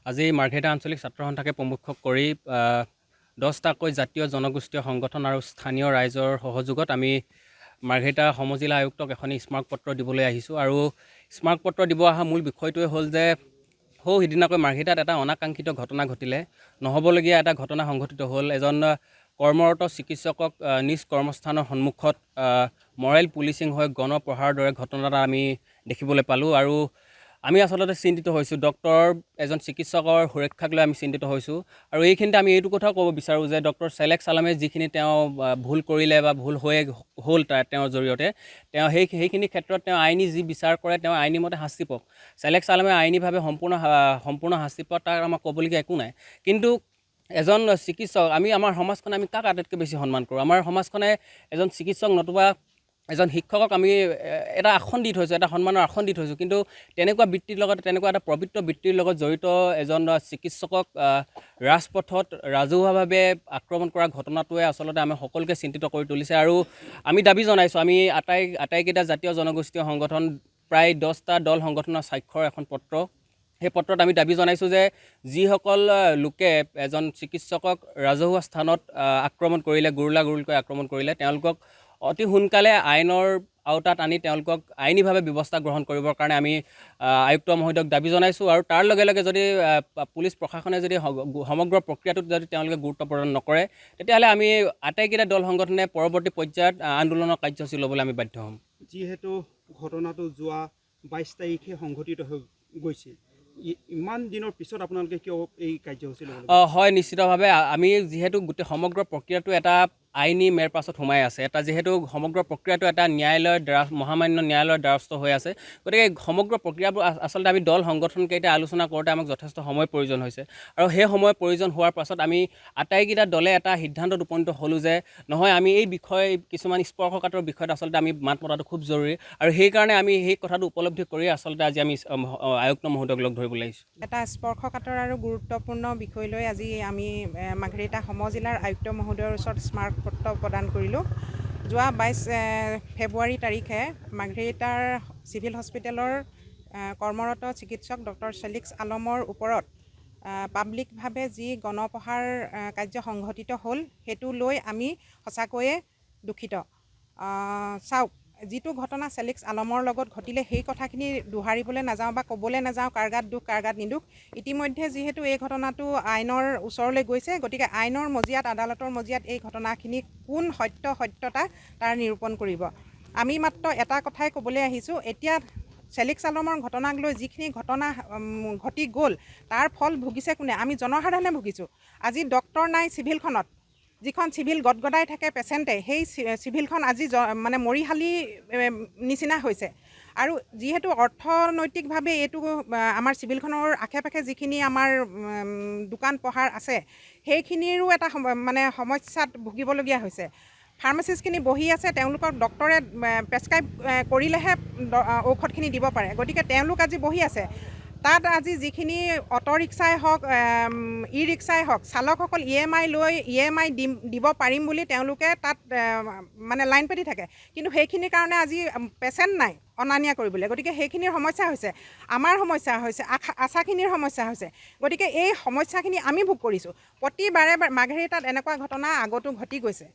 আজি মাৰ্ঘেৰিটা আঞ্চলিক ছাত্ৰ সন্থাকে প্ৰমুখ কৰি 10টাকৈ জাতীয় জনগোষ্ঠীয় সংগঠন আৰু স্থানীয় ৰাইজৰ সহযোগত আমি মাৰ্ঘেৰিটা সমজিলা আয়ুক্তক এখন স্মাৰকপত্ৰ দিবলৈ আহিছোঁ। আৰু স্মাৰকপত্ৰ দিব অহা মূল বিষয়টোৱে হ'ল যে সিদিনাকৈ মাৰ্ঘেৰিটাত এটা অনাকাংক্ষিত ঘটনা ঘটিলে, নহ'বলগীয়া এটা ঘটনা সংঘটিত হ'ল। এজন কৰ্মৰত চিকিৎসকক নিজ কৰ্মস্থানৰ সন্মুখত মৰেল পুলিচিং হৈ গণপ্ৰহাৰৰ দৰে ঘটনা এটা আমি দেখিবলৈ পালোঁ। আৰু আমি আচলতে চিন্তিত হৈছোঁ, এজন চিকিৎসকৰ সুৰক্ষাক লৈ আমি চিন্তিত হৈছোঁ। আৰু এইখিনিতে আমি এইটো কথাও ক'ব বিচাৰোঁ যে ডক্টৰ চেলেক্স আলমে যিখিনি তেওঁ ভুল কৰিলে বা ভুল হ'ল তেওঁৰ জৰিয়তে, তেওঁ সেইখিনি ক্ষেত্ৰত তেওঁ আইনী যি বিচাৰ কৰে তেওঁ আইনী মতে শাস্তি পাওক। চেলেক্স আলমে আইনীভাৱে সম্পূৰ্ণ শাস্তি পাওক, তাৰ আমাক ক'বলগীয়া একো নাই। কিন্তু এজন চিকিৎসক, আমাৰ সমাজখনে আমি কাক আটাইতকৈ বেছি সন্মান কৰোঁ? আমাৰ সমাজখনে এজন চিকিৎসক নতুবা এজন শিক্ষকক আমি এটা আসন দি থৈছোঁ, এটা সন্মানৰ আসন দি থৈছোঁ। কিন্তু তেনেকুৱা বৃত্তিৰ লগত, তেনেকুৱা এটা পবিত্ৰ বৃত্তিৰ লগত জড়িত এজন চিকিৎসকক ৰাজপথত ৰাজহুৱাভাৱে আক্ৰমণ কৰা ঘটনাটোৱে আচলতে আমি সকলোকে চিন্তিত কৰি তুলিছে। আৰু আমি দাবী জনাইছোঁ, আমি আটাইকেইটা জাতীয় জনগোষ্ঠীয় সংগঠন, প্ৰায় 10টা দল সংগঠনৰ স্বাক্ষৰ এখন পত্ৰ, সেই পত্ৰত আমি দাবী জনাইছোঁ যে যিসকল লোকে এজন চিকিৎসকক ৰাজহুৱা স্থানত আক্ৰমণ কৰিলে, গুৰুলাগুৰুলকৈ আক্ৰমণ কৰিলে, তেওঁলোকক অতি সোনকালে আইনৰ আওতাত আনি তেওঁলোকক আইনীভাৱে ব্যৱস্থা গ্ৰহণ কৰিবৰ কাৰণে আমি আয়ুক্ত মহোদয়ক দাবী জনাইছোঁ। আৰু তাৰ লগে লগে যদি পুলিচ প্ৰশাসনে যদি সমগ্ৰ প্ৰক্ৰিয়াটোত যদি তেওঁলোকে গুৰুত্ব প্ৰদান নকৰে, তেতিয়াহ'লে আমি আটাইকেইটা দল সংগঠনে পৰৱৰ্তী পৰ্যায়ত আন্দোলনৰ কাৰ্যসূচী ল'বলৈ আমি বাধ্য হ'ম। যিহেতু ঘটনাটো যোৱা 22 তাৰিখে সংঘটিত হৈ গৈছে, ইমান দিনৰ পিছত আপোনালোকে কিয় এই কাৰ্যসূচী ল'ব? হয়, নিশ্চিতভাৱে আমি যিহেতু গোটেই সমগ্ৰ প্ৰক্ৰিয়াটো এটা আইনী মেৰ পাছত সোমাই আছে, যিহেতু সমগ্ৰ প্ৰক্ৰিয়াটো এটা মহামান্য ন্যায়ালয়ৰ দ্বাৰস্থ হৈ আছে, গতিকে সমগ্ৰ প্ৰক্ৰিয়াবোৰ আচলতে আমি দল সংগঠনকেইটা আলোচনা কৰোঁতে আমাক যথেষ্ট সময় প্ৰয়োজন হৈছে। আৰু সেই সময় প্ৰয়োজন হোৱাৰ পাছত আমি আটাইকেইটা দলে এটা সিদ্ধান্তত উপনীত হ'লোঁ যে নহয়, আমি এই বিষয় কিছুমান স্পৰ্শকাতৰ বিষয়ত আচলতে আমি মাত মতাটো খুব জৰুৰী। আৰু সেইকাৰণে আমি সেই কথাটো উপলব্ধি কৰি আচলতে আজি আমি আয়ুক্ত মহোদয়ক লগ ধৰিবলৈ আহিছোঁ। এটা স্পৰ্শকাতৰ আৰু গুৰুত্বপূৰ্ণ বিষয় লৈ আজি আমি মাৰ্ঘেৰিটা সমজিলাৰ আয়ুক্ত মহোদয়ৰ ওচৰত স্মাৰকপত্ৰ প্ৰদান কৰিলোঁ। যোৱা 22 ফেব্ৰুৱাৰী তাৰিখে মাৰ্ঘেৰিটাৰ চিভিল হস্পিটেলৰ কৰ্মৰত চিকিৎসক ডক্টৰ চেলিক্স আলমৰ ওপৰত পাব্লিকভাৱে যি গণপ্ৰহাৰ কাৰ্য সংঘটিত হ'ল, সেইটো লৈ আমি সঁচাকৈয়ে দুখিত। চাওক, যিটো ঘটনা চেলিক্স আলমৰ লগত ঘটিলে সেই কথাখিনি দোহাৰিবলৈ নাযাওঁ বা ক'বলৈ নাযাওঁ কাৰ গাত দুখ কাৰ গাত নিদুখ। ইতিমধ্যে যিহেতু এই ঘটনাটো আইনৰ ওচৰলৈ গৈছে, গতিকে আইনৰ মজিয়াত, আদালতৰ মজিয়াত এই ঘটনাখিনি কোন সত্যতা তাৰ নিৰূপণ কৰিব। আমি মাত্ৰ এটা কথাই ক'বলৈ আহিছোঁ, এতিয়া চেলিক্স আলমৰ ঘটনাক লৈ যিখিনি ঘটনা ঘটি গ'ল, তাৰ ফল ভুগিছে কোনে? আমি জনসাধাৰণে ভুগিছোঁ। আজি ডক্টৰ নাই চিভিলখনত, যিখন চিভিল গদগদাই থাকে পেচেণ্টে, সেই চিভিলখন আজি মানে মৰিশালি নিচিনা হৈছে। আৰু যিহেতু অৰ্থনৈতিকভাৱে এইটো আমাৰ চিভিলখনৰ আশে পাশে যিখিনি আমাৰ দোকান পোহাৰ আছে, সেইখিনিৰো এটা মানে সমস্যাত ভুগিবলগীয়া হৈছে। ফাৰ্মাচিষ্টখিনি বহি আছে, তেওঁলোকক ডক্টৰে প্ৰেছক্ৰাইব কৰিলেহে ঔষধখিনি দিব পাৰে। গতিকে তেওঁলোক আজি বহি আছে। তাত আজি যিখিনি অটো ৰিক্সাই হওক, ই ৰিক্সাই হওক, চালকসকল EMI লৈ EMI দিব পাৰিম বুলি তেওঁলোকে তাত মানে লাইন পাতি থাকে। কিন্তু সেইখিনিৰ কাৰণে আজি পেচেণ্ট নাই অনা নিয়া কৰিবলৈ। গতিকে সেইখিনিৰ সমস্যা হৈছে, আমাৰ সমস্যা হৈছে, আশাখিনিৰ সমস্যা হৈছে। গতিকে এই সমস্যাখিনি আমি ভোগ কৰিছোঁ। প্ৰতিবাৰে মাৰ্ঘেৰিটাত এনেকুৱা ঘটনা আগতো ঘটি গৈছে।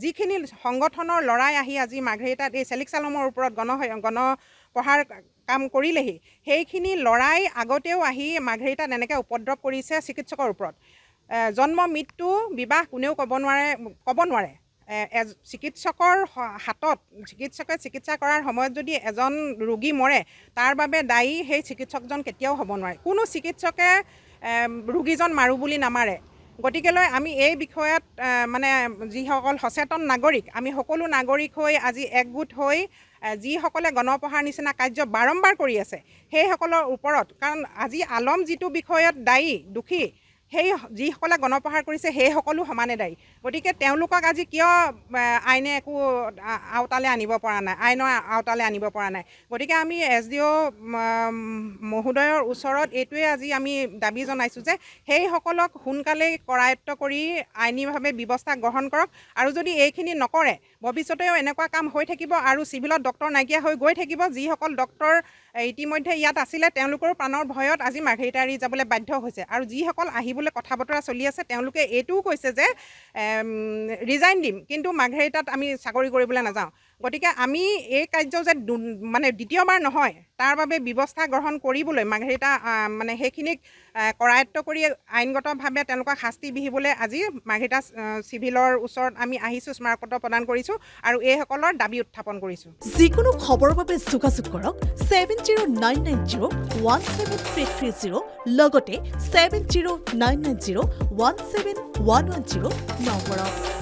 যিখিনি সংগঠনৰ ল'ৰাই আহি আজি মাৰ্ঘেৰিটাত এই চেলিক্স আলমৰ ওপৰত গণপ্ৰহাৰ কাম কৰিলেহি, সেইখিনি ল'ৰাই আগতেও আহি মাৰ্ঘেৰিটাত এনেকৈ উপদ্ৰৱ কৰিছে চিকিৎসকৰ ওপৰত। জন্ম মৃত্যু বিবাহ কোনেও ক'ব নোৱাৰে। চিকিৎসকৰ হাতত চিকিৎসকে চিকিৎসা কৰাৰ সময়ত যদি এজন ৰোগী মৰে, তাৰ বাবে দায়ী সেই চিকিৎসকজন কেতিয়াও হ'ব নোৱাৰে। কোনো চিকিৎসকে ৰোগীজন মাৰোঁ বুলি নামাৰে। গতিকেলৈ আমি এই বিষয়ত মানে যিসকল সচেতন নাগৰিক, আমি সকলো নাগৰিক হৈ আজি একগোট হৈ যিসকলে গণপ্ৰহাৰ নিচিনা কাৰ্য বাৰম্বাৰ কৰি আছে, সেইসকলৰ ওপৰত, কাৰণ আজি আলম যিটো বিষয়ত দায়ী, দোষী, সেই যিসকলে গণপ্ৰহাৰ কৰিছে সেই সকলো সমানে দায়ী গতিকে তেওঁলোকক আজি কিয় আইনে একো আওতালে আনিব পৰা নাই আইনৰ আওতালে আনিব পৰা নাই গতিকে আমি SDO মহোদয়ৰ ওচৰত এইটোৱে আজি আমি দাবী জনাইছোঁ যে সেইসকলক সোনকালে কৰায়ত্ব কৰি আইনীভাৱে ব্যৱস্থা গ্ৰহণ কৰক আৰু যদি এইখিনি নকৰে ভৱিষ্যতেও এনেকুৱা কাম হৈ থাকিব আৰু চিভিলত ডক্টৰ নাইকিয়া হৈ গৈ থাকিব যিসকল ডক্টৰ ইতিমধ্যে ইয়াত আছিলে তেওঁলোকৰ প্ৰাণৰ ভয়ত আজি মাৰ্ঘেৰিটা এৰি যাবলৈ বাধ্য হৈছে আৰু যিসকল আহিবলৈ কথা বতৰা চলি আছে তেওঁলোকে এইটোও কৈছে যে ৰিজাইন দিম কিন্তু মাৰ্ঘেৰিটাত আমি চাকৰি কৰিবলৈ নাযাওঁ গতিকে আমি এই কাৰ্য যে মানে দ্বিতীয়বাৰ নহয় তাৰ বাবে ব্যৱস্থা গ্ৰহণ কৰিবলৈ মাৰ্ঘেৰিটা মানে সেইখিনিক কৰায়ত্ব কৰি আইনগতভাৱে তেওঁলোকক শাস্তি বিহিবলৈ আজি মাৰ্ঘেৰিটা চিভিলৰ ওচৰত আমি আহিছোঁ স্মাৰকপত্ৰ প্ৰদান কৰিছোঁ আৰু এইসকলৰ দাবী উত্থাপন কৰিছোঁ যিকোনো খবৰৰ বাবে যোগাযোগ কৰক 7099017330 লগতে 7099017110 নম্বৰত